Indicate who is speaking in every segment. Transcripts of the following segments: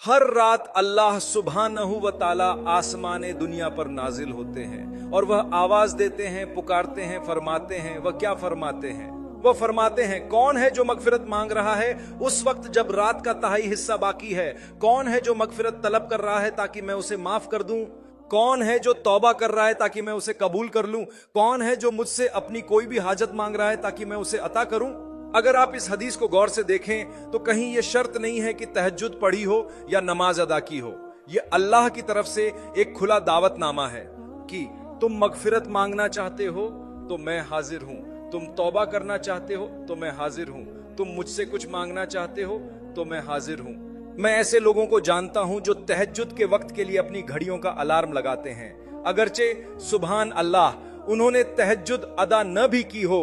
Speaker 1: हर रात अल्लाह सुब्हानहू व तआला आसमाने दुनिया पर नाजिल होते हैं और वह आवाज देते हैं, पुकारते हैं, फरमाते हैं। वह क्या फरमाते हैं? वह फरमाते हैं, कौन है जो मगफिरत मांग रहा है उस वक्त जब रात का तिहाई हिस्सा बाकी है? कौन है जो मगफिरत तलब कर रहा है ताकि मैं उसे माफ कर दूं? कौन है जो तौबा कर रहा है ताकि मैं उसे कबूल कर लूं? कौन है जो मुझसे अपनी कोई भी हाजत मांग रहा है ताकि मैं उसे अता करूं? अगर आप इस हदीस को गौर से देखें तो कहीं यह शर्त नहीं है कि तहज्जुद पढ़ी हो या नमाज अदा की हो। यह अल्लाह की तरफ से एक खुला दावतनामा है कि तुम मगफिरत मांगना चाहते हो तो मैं हाजिर हूं, तुम तौबा करना चाहते हो तो मैं हाजिर हूं, तुम मुझसे कुछ मांगना चाहते हो तो मैं हाजिर हूं। मैं ऐसे लोगों को जानता हूं जो तहज्जुद के वक्त के लिए अपनी घड़ियों का अलार्म लगाते हैं, अगरचे सुभान अल्लाह उन्होंने तहज्जुद अदा न भी की हो,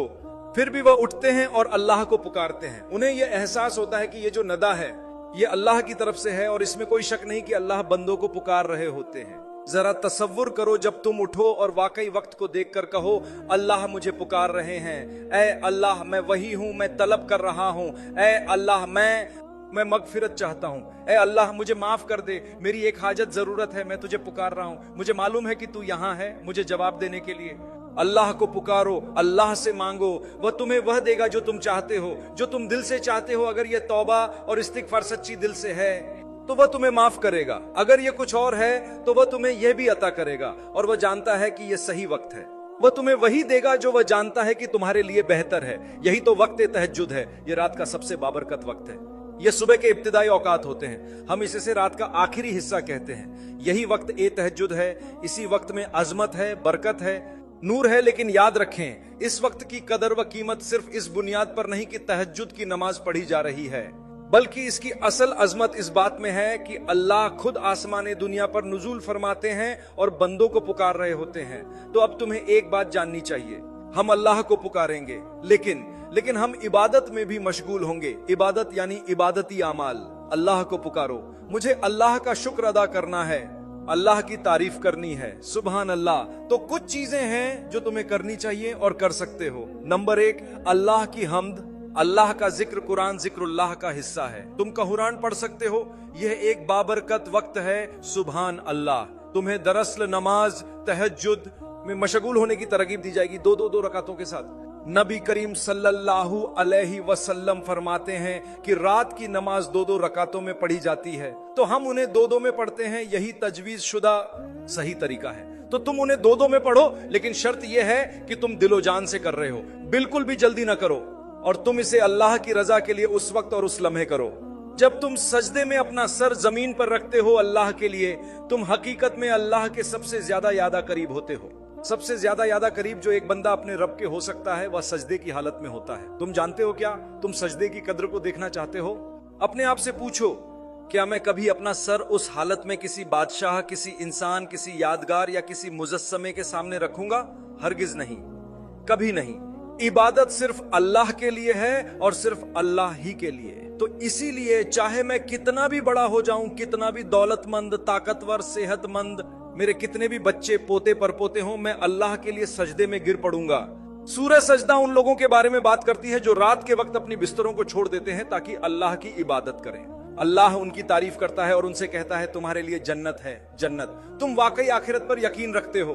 Speaker 1: फिर भी वह उठते हैं और अल्लाह को पुकारते हैं। उन्हें यह एहसास होता है कि ये जो नदा है ये अल्लाह की तरफ से है और इसमें कोई शक नहीं कि अल्लाह बंदों को पुकार रहे होते हैं। जरा तसव्वुर करो जब तुम उठो और वाकई वक्त को देखकर कहो, अल्लाह मुझे पुकार रहे हैं, ऐ अल्लाह मैं वही हूं, मैं तलब कर रहा हूं, ऐ अल्लाह मैं मगफिरत चाहता हूं, ऐ अल्लाह मुझे माफ कर दे, मेरी एक हाजत जरूरत है, मैं तुझे पुकार रहा हूं, मुझे मालूम है कि तू यहां है मुझे जवाब देने के लिए। अल्लाह को पुकारो, अल्लाह से मांगो, वह तुम्हें वह देगा जो तुम चाहते हो, जो तुम दिल से चाहते हो। अगर यह तौबा और इस्तिगफार सच्ची दिल से है तो वह तुम्हें माफ करेगा, अगर यह कुछ और है तो वह तुम्हें यह भी अता करेगा और वह जानता है कि यह सही वक्त है। वह तुम्हें वही देगा जो वह जानता है कि तुम्हारे लिए बेहतर है। यही तो वक्त तहज्जुद है। यह रात का सबसे बाबरकत वक्त है। यह सुबह के इब्तिदाई औकात होते हैं, हम इसे रात का आखिरी हिस्सा कहते हैं। यही वक्त तहज्जुद है। इसी वक्त में अजमत है, बरकत है, नूर है। लेकिन याद रखें, इस वक्त की कदर व कीमत सिर्फ इस बुनियाद पर नहीं कि तहज्जुद की नमाज पढ़ी जा रही है, बल्कि इसकी असल अजमत इस बात में है कि अल्लाह खुद आसमाने दुनिया पर नुज़ूल फरमाते हैं और बंदों को पुकार रहे होते हैं। तो अब तुम्हें एक बात जाननी चाहिए, हम अल्लाह को पुकारेंगे लेकिन हम इबादत में भी मशगूल होंगे। इबादत यानी इबादती आमाल। अल्लाह को पुकारो, मुझे अल्लाह का शुक्र अदा करना है, अल्लाह की तारीफ करनी है, सुभान अल्लाह। तो कुछ चीजें हैं जो तुम्हें करनी चाहिए और कर सकते हो। नंबर 1, अल्लाह की हम्द। अल्लाह का जिक्र कुरान जिक्रुल्लाह का हिस्सा है। तुम कुरान पढ़ सकते हो, यह एक बाबरकत वक्त है। सुभान अल्लाह। तुम्हें दरअसल नमाज तहज्जुद में मशगूल होने की तरगीब दी जाएगी, दो रकातों के साथ। नबी करीम सल्लल्लाहु अलैहि वसल्लम फरमाते हैं कि रात की नमाज 2 रकातों में पढ़ी जाती है, तो हम उन्हें 2 में पढ़ते हैं। यही तजवीज शुदा सही तरीका है। तो तुम उन्हें 2 में पढ़ो, लेकिन शर्त यह है कि तुम दिलो जान से कर रहे हो, बिल्कुल भी जल्दी ना करो। और तुम इसे अल्लाह की रजा के लिए उस वक्त और उस लम्हे करो जब तुम सजदे में अपना सर जमीन पर रखते हो अल्लाह के लिए। तुम हकीकत में अल्लाह के सबसे ज्यादा यादा करीब होते हो। सबसे ज्यादा यादा करीब जो एक बंदा अपने रब के हो सकता है वह सजदे की हालत में होता है। तुम जानते हो क्या? तुम सजदे की कद्र को देखना चाहते हो? अपने आप से पूछो, क्या मैं कभी अपना सर उस हालत में किसी बादशाह, किसी इंसान, किसी यादगार या किसी मुजस्समे के सामने रखूंगा? हरगिज नहीं, कभी नहीं। इबादत सिर्फ अल्लाह के लिए है और सिर्फ अल्लाह ही के लिए। तो इसीलिए चाहे मैं कितना भी बड़ा हो जाऊं, कितना भी दौलतमंद, ताकतवर, सेहतमंद, मेरे कितने भी बच्चे पोते परपोते हों, मैं अल्लाह के लिए सजदे में गिर पड़ूंगा। सूरह सजदा उन लोगों के बारे में बात करती है जो रात के वक्त अपनी बिस्तरों को छोड़ देते हैं ताकि अल्लाह की इबादत करें। अल्लाह उनकी तारीफ करता है और उनसे कहता है तुम्हारे लिए जन्नत है, जन्नत। तुम वाकई आखिरत पर यकीन रखते हो?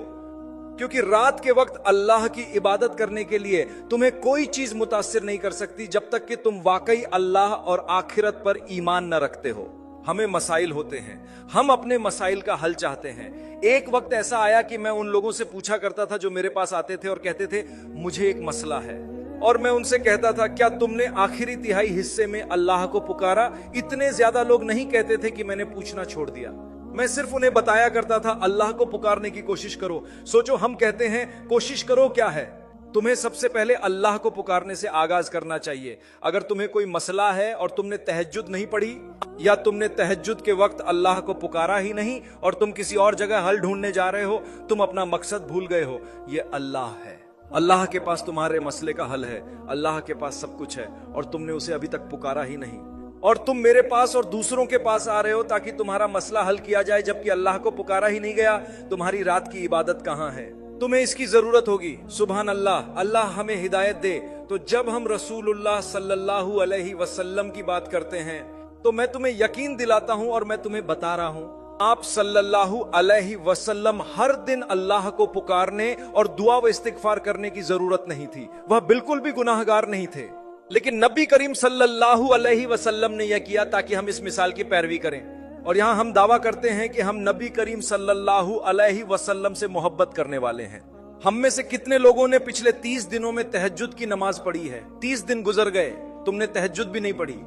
Speaker 1: क्योंकि रात के वक्त अल्लाह की इबादत करने के लिए तुम्हें कोई चीज मुतासिर नहीं कर सकती जब तक कि तुम वाकई अल्लाह और आखिरत पर ईमान न रखते हो। हमें मसाइल होते हैं, हम अपने मसाइल का हल चाहते हैं। एक वक्त ऐसा आया कि मैं उन लोगों से पूछा करता था जो मेरे पास आते थे और कहते थे मुझे एक मसला है, और मैं उनसे कहता था क्या तुमने आखिरी तिहाई हिस्से में अल्लाह को पुकारा? इतने ज्यादा लोग नहीं कहते थे कि मैंने पूछना छोड़ दिया। मैं सिर्फ उन्हें बताया करता था अल्लाह को पुकारने की कोशिश करो। सोचो, हम कहते हैं कोशिश करो क्या है? तुम्हें सबसे पहले अल्लाह को पुकारने से आगाज करना चाहिए। अगर तुम्हें कोई मसला है और तुमने तहज्जुद नहीं पढ़ी, या तुमने तहज्जुद के वक्त अल्लाह को पुकारा ही नहीं और तुम किसी और जगह हल ढूंढने जा रहे हो, तुम अपना मकसद भूल गए हो। ये अल्लाह है, अल्लाह के पास तुम्हारे मसले का हल है, अल्लाह के पास सब कुछ है और तुमने उसे अभी तक पुकारा ही नहीं। और तुम मेरे पास और दूसरों के पास आ रहे हो ताकि तुम्हारा मसला हल किया जाए, जबकि अल्लाह को पुकारा ही नहीं गया। तुम्हारी रात की इबादत कहाँ है? तुम्हें इसकी जरूरत होगी। सुभान अल्लाह, अल्लाह हमें हिदायत दे। तो जब हम रसूलुल्लाह सल्लल्लाहु अलैहि वसल्लम की बात करते हैं तो मैं तुम्हें यकीन दिलाता हूं और मैं तुम्हें बता रहा हूं, आप सल्लल्लाहु अलैहि वसल्लम हर दिन अल्लाह को पुकारने और दुआ व इस्तिगफार करने की जरूरत नहीं थी। वह बिल्कुल भी गुनाहगार नहीं थे, लेकिन नबी करीम सल्लल्लाहु अलैहि वसल्लम ने यह किया ताकि हम इस मिसाल की पैरवी करें। और यहां हम दावा करते हैं कि हम नबी करीम सल्लल्लाहु अलैहि वसल्लम से मोहब्बत करने वाले हैं। हम में से कितने लोगों ने पिछले 30 दिनों में तहज्जुद की नमाज पढ़ी है? 30 दिन गुजर गए, तुमने तहज्जुद भी नहीं पढ़ी।